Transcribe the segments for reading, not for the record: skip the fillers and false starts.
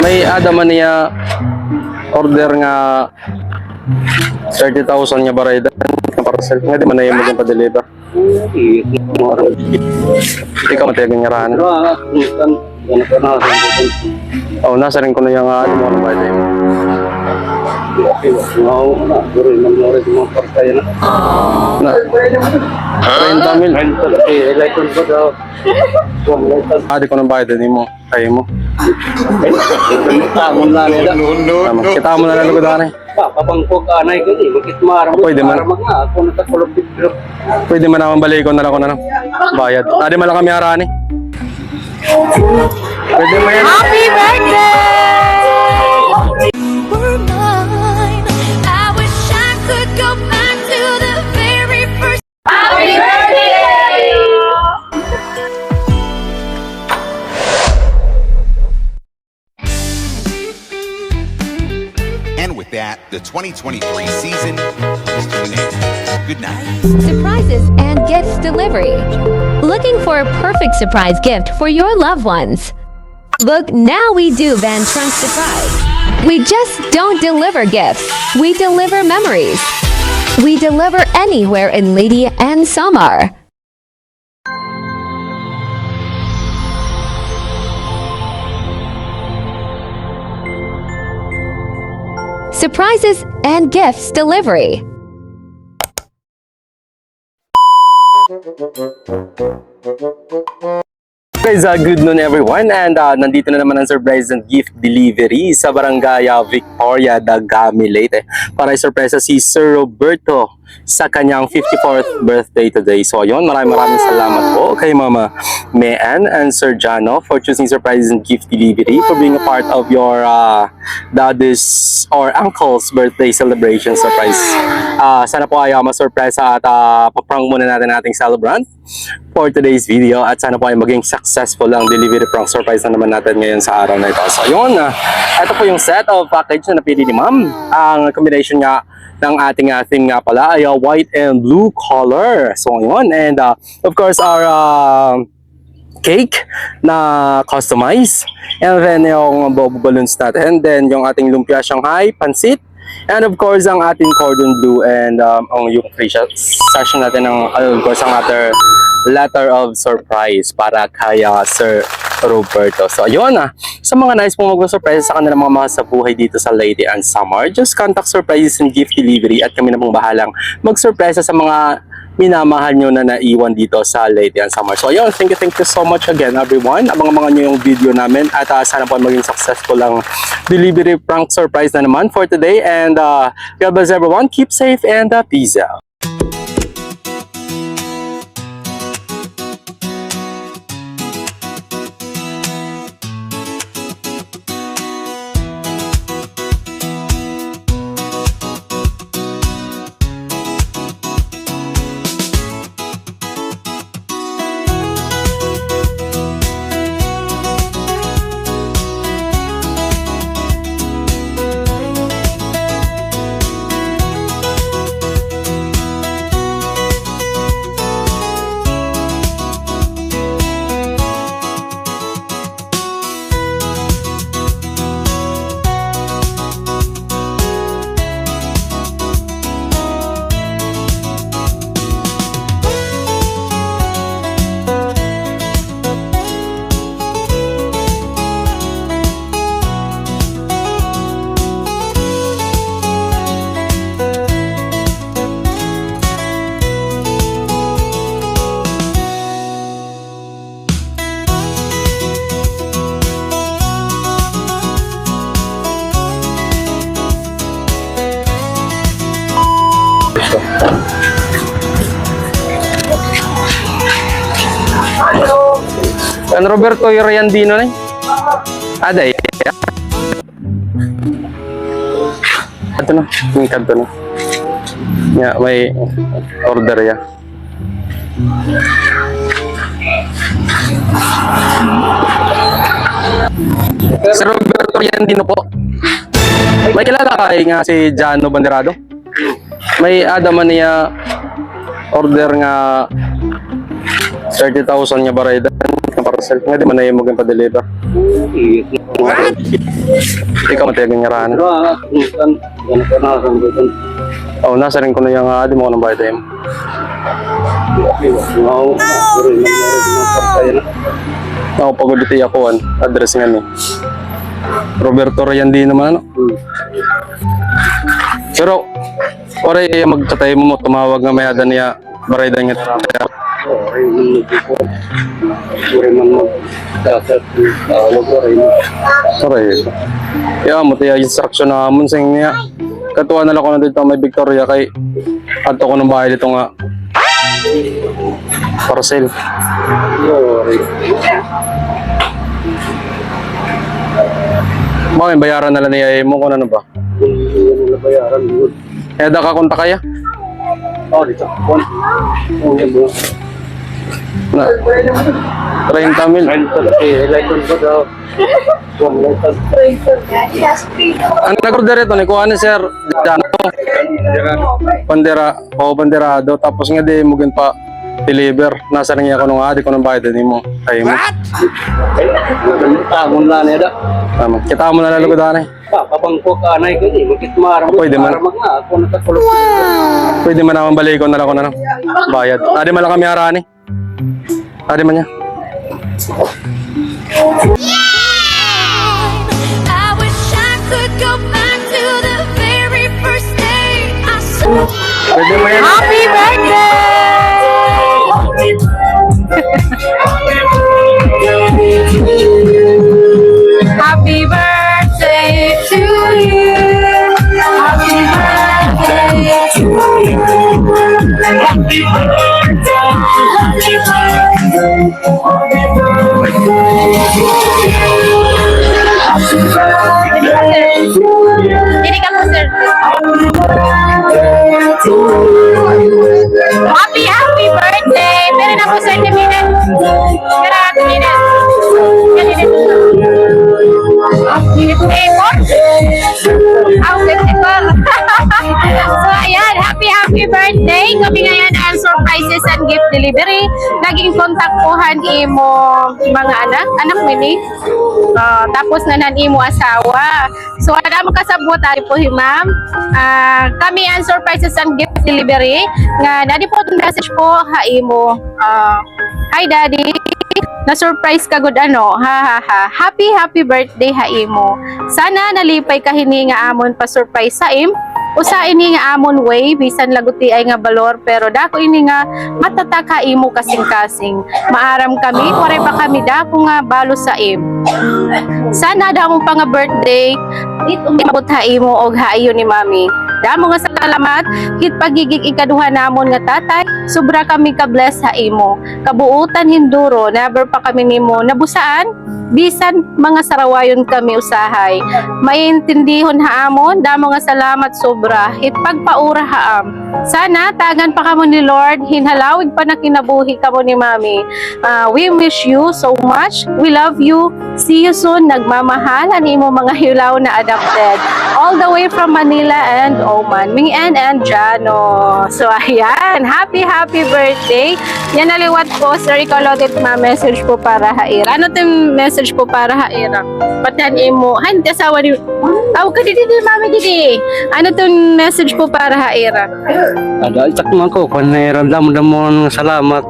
May adaman niya order nga 30,000 nga barayda ng parcel. Nga di man na yung maging pa-deliver. Ikaw matiyagang nga rahan. Oo, nasa rin ko na yung ano mga barayda yun. Na 30 mil. Di ko nang bayad din mo. Kaya mo. Kita mo na lang ko daan eh. Papangkog anay ko ni bakit maramo Pwede man. ako natakulog dito. Pwede man naman balik ko na lang ko na lang. Bayad. Adi man lang kami harani. Pwede mo yan. Happy birthday! Were mine. I wish I could go back to the very first. Happy birthday! And with that, the 2023 season is to an end. Good night. Surprises and gifts delivery. Looking for a perfect surprise gift for your loved ones? Look, now we do Van Trunk Surprise. We just don't deliver gifts, we deliver memories. We deliver anywhere in Lady and Samar. Surprises and gifts delivery. Guys, good noon everyone, and nandito na naman ang surprise and gift delivery sa Barangay Victoria, Dagami, Leyte para i-surpresa si Sir Roberto sa kanyang 54th birthday today. So ayun, maraming salamat po kay Mama Mean and Sir Jano for choosing surprise and gift delivery, for being a part of your daddy's or uncle's birthday celebration surprise. Sana po ay ma-surpresa at paprank muna natin ating celebrant for today's video, at sana po ay maging successful ang delivery prank surprise na naman natin ngayon sa araw na ito. So yun, ito po yung set of package na napili ni Ma'am. Ang combination nga ng ating theme nga pala ay white and blue color. So yun, and of course our cake na customized, and then yung bobo balloons natin, and then yung ating lumpia Shanghai, pansit, and of course ang ating cordon bleu, and ang yung free session natin ng of course ang other letter of surprise para kay Sir Roberto. So ayun, sa mga nice pong mag-surprise sa kanilang mga mahal sa buhay dito sa Lady and Samar, just contact Surprises and Gift Delivery at kami na pong bahalang mag-surpresa sa mga minamahal nyo na naiwan dito sa Lady and Samar. So ayun, thank you so much again everyone. Abangan nyo yung video namin, at sana po maging successful ang delivery prank surprise na naman for today. And God bless everyone, keep safe, and peace out. San Roberto Iriandino na ada ya. Ito na, yung kanto na. Ya, may order ya. Sir Roberto Iriandino po. May kilala ka nga si Jano Banderado? May adaman niya order nga 30,000 nga barayda ng parcel. Nga di man na yung maging pa-deliver. Ikaw matibing nga raan. Pero kung gano'n ka na, kung gano'n. Oo, nasa rin ko na yung di mo ko ng bayad tayo. Ako pagod ito yakuan. Address nga ni. Roberto Ryan din naman ano. Pero, oray magkatay mo tumawag nga mayada niya. Barayda nga tayo. Sorry. Kaya mo tayo instruction na amon sa niya. Katuwa na lang ko na dito may Victoria kay ato ko ng bahay dito nga parcel. Bakit bayaran na lang niya mo kung ano ba? Bayaran yun. Eh da ka konta kaya? Oh, dito. Na 30 mil. License ko daw. Ang nag-order ito ni kuha ni Sir Jano. Bandera o banderado tapos nga di mo gin pa deliver. Nasa rin niya ko nung adi ko ng bayad ni mo. Ay mo. Tamon na niya da. Tama. Kita mo na lalugodan eh. Papangko ka anay ko ni. Magkit maramag. Pwede man. Maramag na. Ako nakakulog. Pwede man naman balikon na lang ko na lang. Bayad. Adi man lang kami harani. Adi man niya. I wish I could go back to the very first day I saw Pwede mo yan. Happy birthday! Happy birthday to you. Happy birthday to you. Happy birthday. Happy birthday to you. Jadi kamu sir. Happy birthday. Meron ako certificate. Certificate. So ayan, happy birthday. Kami ngayon ang surprises and gift delivery. Naging kontaktuhan imo mga anak mo ni. Tapos nanan imo asawa. So ada mo kasabot ari po ma'am. Kami ang surprises and gift delivery nga dadi po message po ha imo. Hi daddy. Na-surprise ka gud ano, ha. Happy birthday ha imo. Sana nalipay ka hini nga amon pa surprise sa im. Usa ini nga amon way bisan laguti ay nga balor pero dako ini nga matataka imo kasing-kasing. Maaram kami, wala pa kami dako nga balo sa im. Sana daw mo pa nga birthday, umabot ha imo og haayo ni mami. Damo nga salamat, hit pagigig ikaduha namon nga tatay, sobra kami ka-bless ha imo. Kabuutan hinduro, never pa kami nimo nabusaan, bisan mga sarawayon kami usahay. Maintindihon ha amon, damo nga salamat sobra, hit pagpaura ha am. Sana tagan pa kamo ni Lord, hinhalawig pa na kinabuhi kamo ni mami. We wish you so much, we love you, see you soon, nagmamahal ani mo mga hilaw na adopted. All the way from Manila and Oman, Ming and Jano. So ayan, happy birthday. Yan naliwat po, sir, ikaw loaded message po para haira. Ano itong message po para haira? Patan imo, hindi asawa ni, ka didi mami didi. Ano itong message po para haira? Ada itak man ko. Panaramdam mo ng salamat.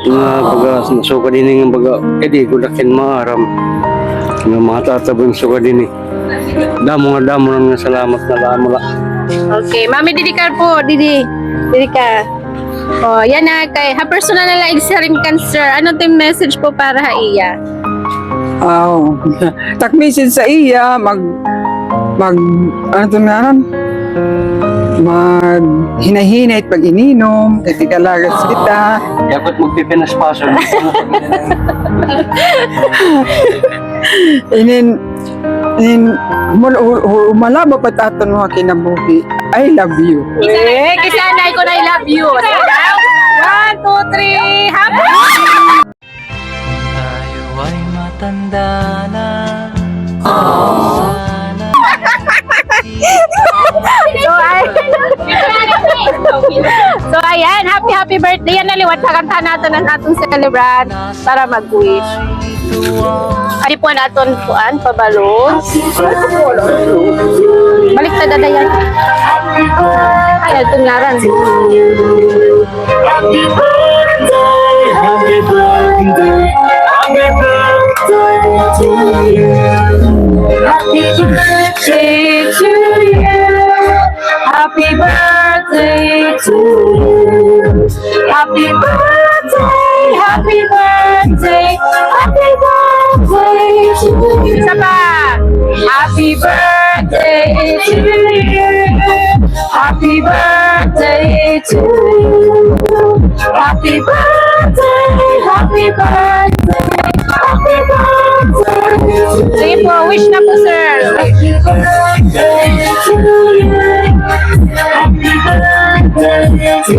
Nga baga, suka din yung baga. Edi, gulakin maaram. Nga mga tatabong suka din eh. Damo ng salamat na lamo la. Okay, mami didi ka po, didi ka. Oh, yan na kay ha personal na lang rin cancer. Ano tong message po para ha iya? Tak-message sa iya ano to nga hinahinay pag ininom, katikalagas kita. Yakot magpipinas paso. Malabo pa taton mo kinabuhi. I love you. Kisanay ko na I love you. 1, 2, 3, happy! Tayo ay matanda na. So ayan, happy happy birthday. Yan naliwat kakanta natin ang atong celebrant para mag-wish. Ari po natin puan, pabalon. Balik na dadayan. Ay, itong ngaran. Happy birthday to you. Happy birthday, happy birthday, happy birthday to you. Isa pa. Happy birthday to you. Happy birthday to you. Happy birthday, happy birthday, happy birthday. Sige po, wish na po, sir. Happy birthday to you.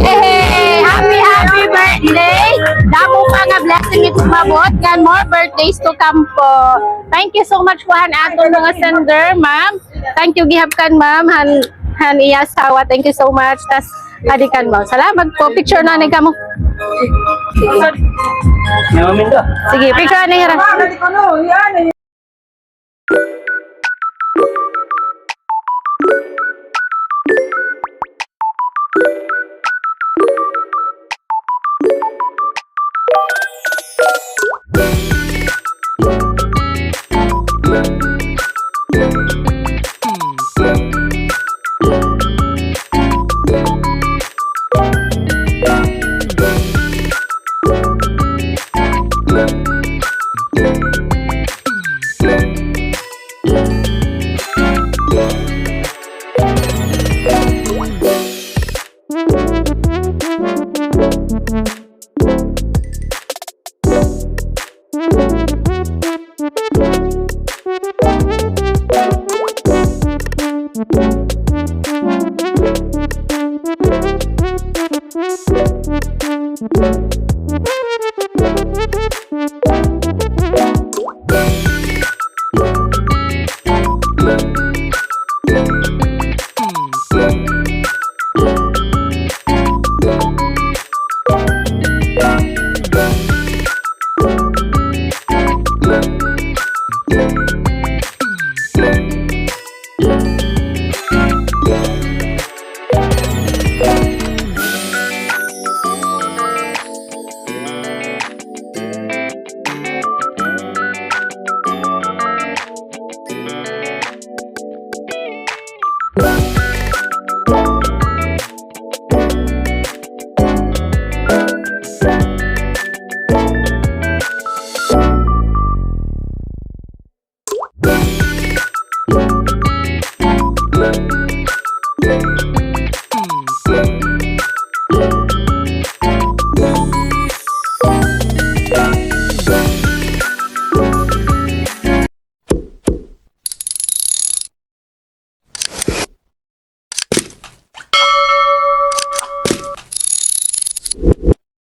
Hey, happy birthday! Damo pa nga blessing ito mabot. Gan more birthdays to come po. Thank you so much po han aton mga sender, ma'am. Thank you gihapkan, ma'am. Han iya sawa. Thank you so much. Tas adikan mo. Salamat po. Picture na ni kamo. Sige, picture na ni hira.